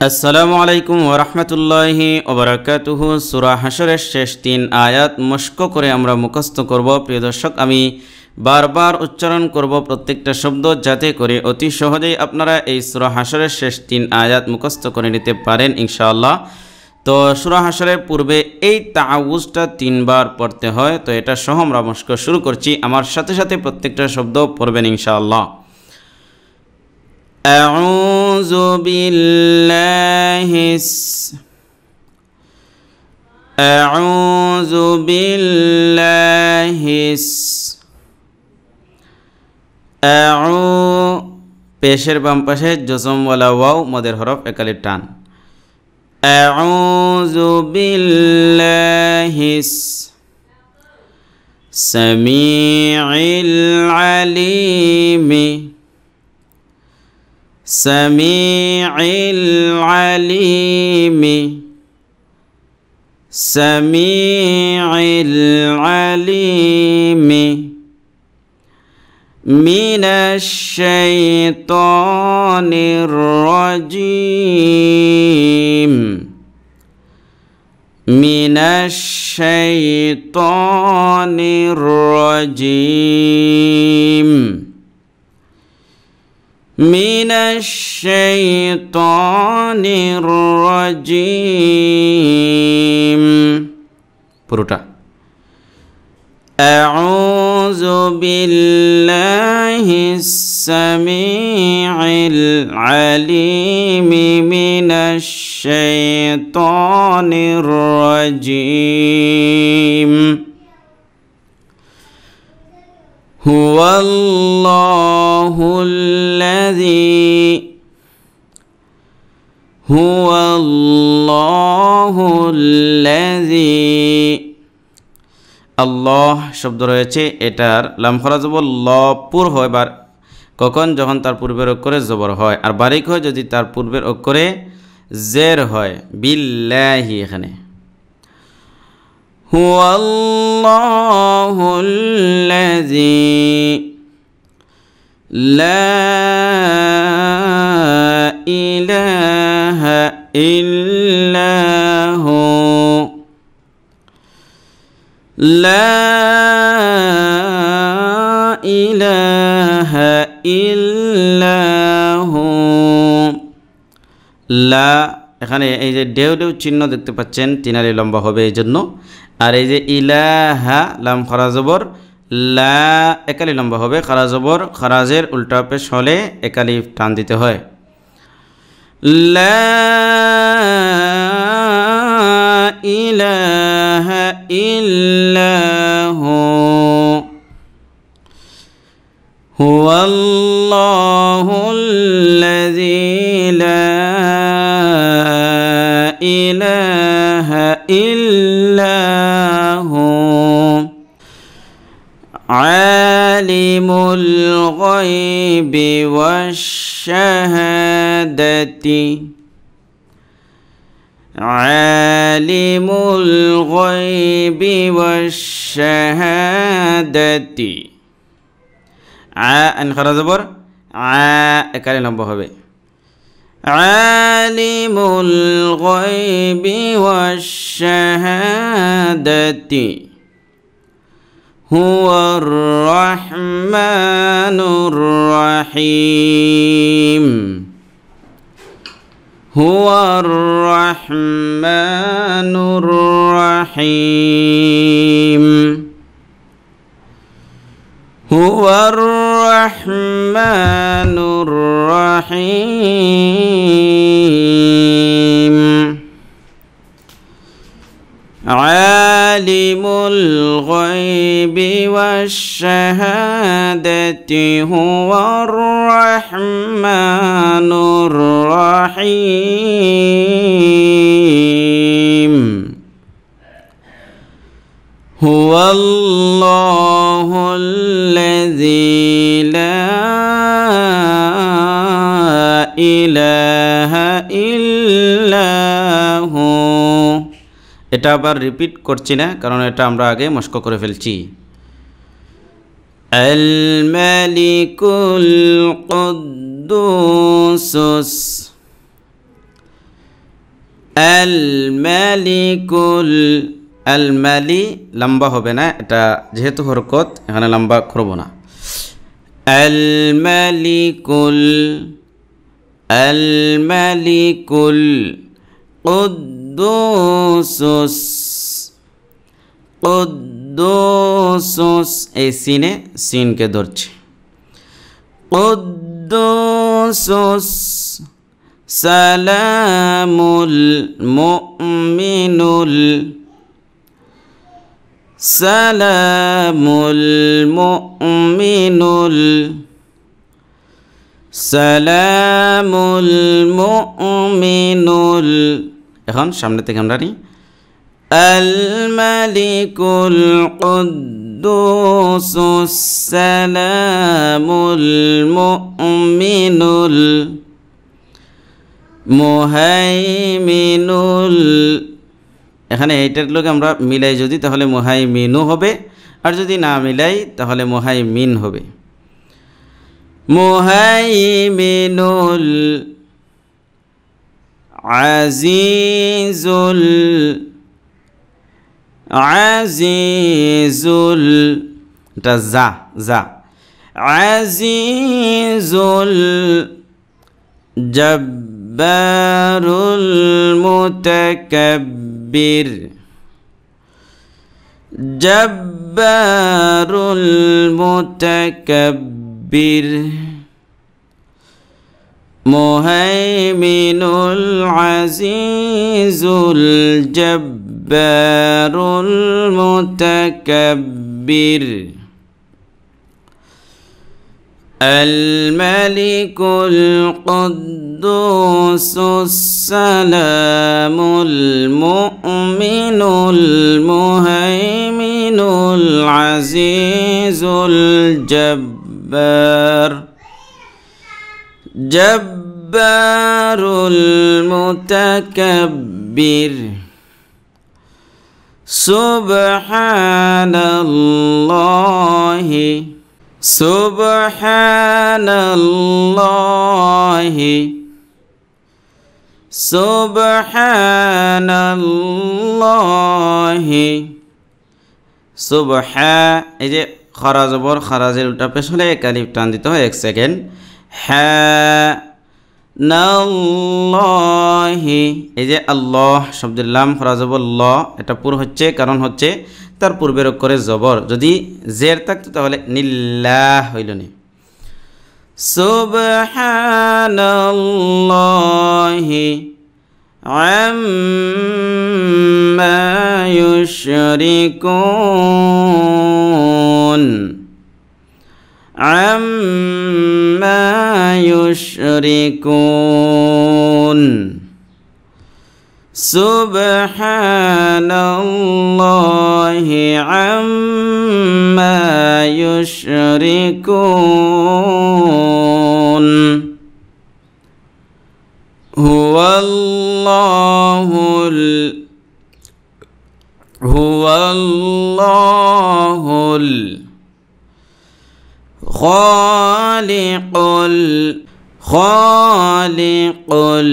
আসসালামু আলাইকুম ওয়া রাহমাতুল্লাহি ওয়া বারাকাতুহু। সূরা হাশরের শেষ 3 আয়াত মস্ক করে আমরা মুখস্থ করব। প্রিয় দর্শক, আমি বারবার উচ্চারণ করব প্রত্যেকটা শব্দ, যাতে করে অতি সহজেই আপনারা এই সূরা হাশরের শেষ 3 আয়াত মুখস্থ করে নিতে পারেন ইনশাআল্লাহ। তো সূরা হাশরের পূর্বে এই তাআউযটা 3 বার পড়তে হয়, তো এটা সহ আমরা মস্ক শুরু করছি। আমার সাথে সাথে প্রত্যেকটা শব্দ পড়বেন ইনশাআল্লাহ। أعوذ بالله পেশের বাম পাশে জজমওয়ালা ওয়াও মদের হরফ একালিফ টান। আউযু বিল্লাহিস সামিউল আলিম সামিউল আলিম সামিউল আলিম মিনাশ শাইতানির রাজিম মিনাশ শাইতানির রাজিম মিনাশ শাইতানির রাজিম। পুরোটা আউযু বিল্লাহিস সামিউল আলিম মিনাশ শাইতানির রাজিম। আল্লাহ শব্দ রয়েছে, এটার লাম খরা জবর ল পুর হয় বার কখন, যখন তার পূর্বের অক্ষরে জবর হয়, আর বারিক হয় যদি তার পূর্বের অক্ষরে জের হয়। বিল্লাহি এখানে হুয়াল্লাহুল্লাযী লা ইলাহা ইল্লাহু লা ইলাহা ইল্লাহু। লা এখানে এই যে ডেউ ডেউ চিহ্ন দেখতে পাচ্ছেন, তিনালি লম্বা হবে এই জন্য। আর এই যে ইলাহা লাম খরা জবর লা একালি লম্বা হবে, খরা জবর খরাজের উল্টা পেশ হলে একালিফ টান দিতে হয়। লা ইলাহা ইল্লাহু হুয়াল্লাহুল্লাযী লা ইলাহা ইল্লাহু আলিমুল গায়বি ওয়াশ শাহাদাতি আলিমুল গায়বি ওয়াশ শাহাদাতি। আন খরা জবর একালি লম্বা হবে। আলিমুল গায়বি ওয়াশ শাহাদাতি হুয়ার রাহমানুর রাহিম হুয়ার রাহমানুর রাহিম হুয়ার রাহমানুর রাহিম। আলিমুল গায়বি ওয়াশ শাহাদাতি হুয়ার রাহমানুর রাহিম হুয়াল্লাহুল্লাযী লা ইলাহা ইল্লাহু। এটা আবার রিপিট করছি না, কারণ এটা আমরা আগে মস্ক করে ফেলছি। আল মালিকুল কুদ্দুস আল মালিকুল, আল মালি লম্বা হবে না, এটা যেহেতু হরকত এখানে লম্বা করব না। আল মালিকুল, আল মালিকুল কুদ্দুস, কুদ্দুস এই সিনে সিনকে ধরছে। কুদ্দুস সালামুল মুমিনুল, সালামুল মুমিনুল, সালামুল মুমিনুল। এখন সামনে থেকে আমরা নিই আল মালিকুল কুদ্দুস সালামুল মুমিনুল মুহাইমিনুল। এখানে এইটার লোক আমরা মিলাই যদি তাহলে মুহাইমিনু হবে, আর যদি না মিলাই তাহলে মুহাইমিন হবে। মুহাইমিনুল আজিজুল, আজিজুল এটা যা যা, আজিজুল জব্বারুল মুতাকাব্বির, জব্বারুল মুতাকাব্বির। মুহাইমিনুল আজিজুল জব্বারুল মুতাকাব্বির। الملك القدوس السلام المؤمن المهيمن العزيز الجبار، جبار المتكبر. سبحان الله، سبحان الله، سبحان الله। সুবহা এই যে খরা জবর, খরাজের উল্টা পেশ হলে এক আলিফ টান দিতে হয় 1 সেকেন্ড। হ্যাঁ নাল্লাহি, এই যে আল্লাহ শব্দের লাম খরা জবর ল, এটা পুরো হচ্ছে কারণ হচ্ছে তার পূর্বের অক্ষরে জবর, যদি জের থাকতো তাহলে নিল্লাহ হইল না। সুবহানাল্লাহি আম্মা ইউশরিকুন, আম্মা ইউশরিকুন। সুবহানাল্লাহি আম্মা ইউশরিকুন। হুয়াল্লাহুল খালিকুল, খালিকুল।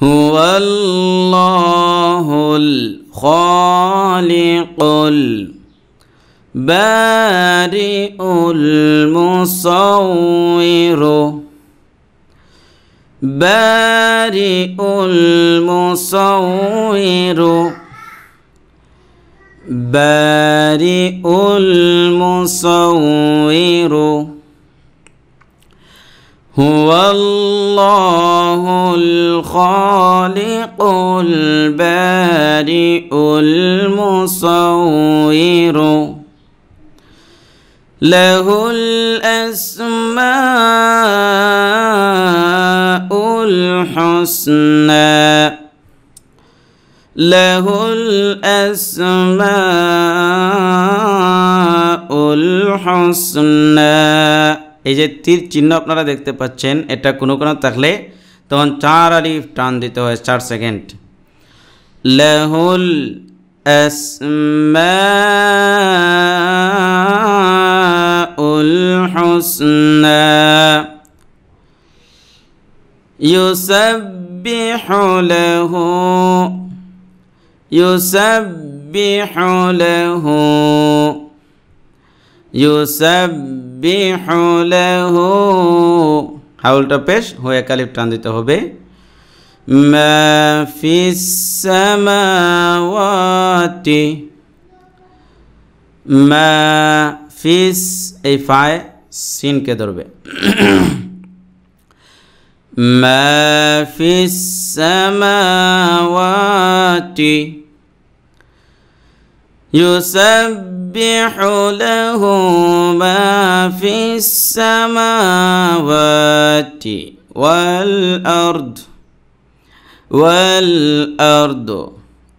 হুয়াল্লাহুল খালিকুল বারিউল মুসাউইরু, বারিউল মুসাউইরু, বারিউল মুসাউইরু। হুয়াল্লাহুল খালিকুল বারিউল মুসাউইরু। লাহুল আসমাউল হুসনা, লাহুল আসমাউল হুসনা। এই যে তীর চিহ্ন আপনারা দেখতে পাচ্ছেন, এটা কোনো কোনো থাকলে তখন 4 আলিফ টান দিতে হয় 4 সেকেন্ড। লাহুল আসমাউল হুসনা, يسبح له يسبح له يسبح له হাউলটা পেশ হয়ে কালিফ টান দিতে হবে মা ফিস সামাওয়াতি মা ফিস এই ফায় সিনকে ধরবে মা ফিস সামাওয়াতি يسبح له ما في السماوات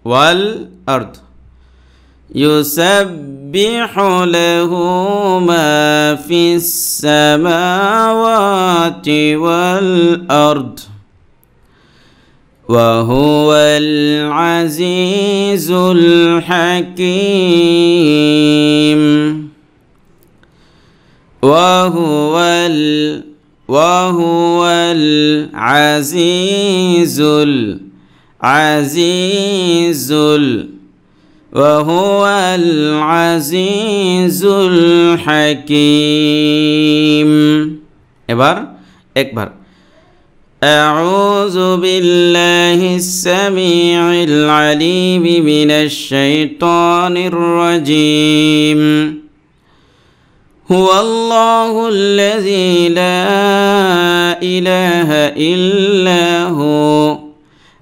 والأرض يسبح له ما في السماوات والأرض وهو العزيز الحكيم وهو العزيز وهو العزيز الحكيم এবার একবার أعوذ بالله السميع العليم من الشيطان الرجيم هو الله الذي لا إله إلا هو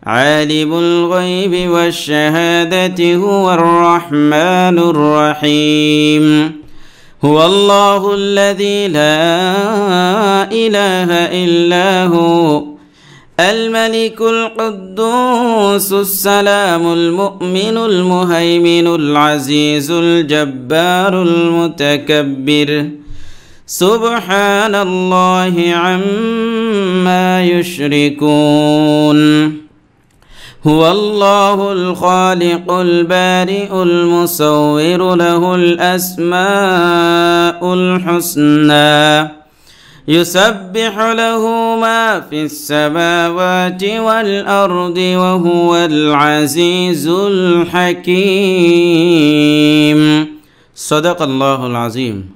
عالم الغيب والشهادة هو الرحمن الرحيم هو الله الذي لا إله إلا هو الملك القدوس السلام المؤمن المهيمن العزيز الجبار المتكبر سبحان الله عما يشركون هو الله الخالق البارئ المصور له الأسماء الحسنى يسبح له ما في السماوات والأرض وهو العزيز الحكيم صدق الله العظيم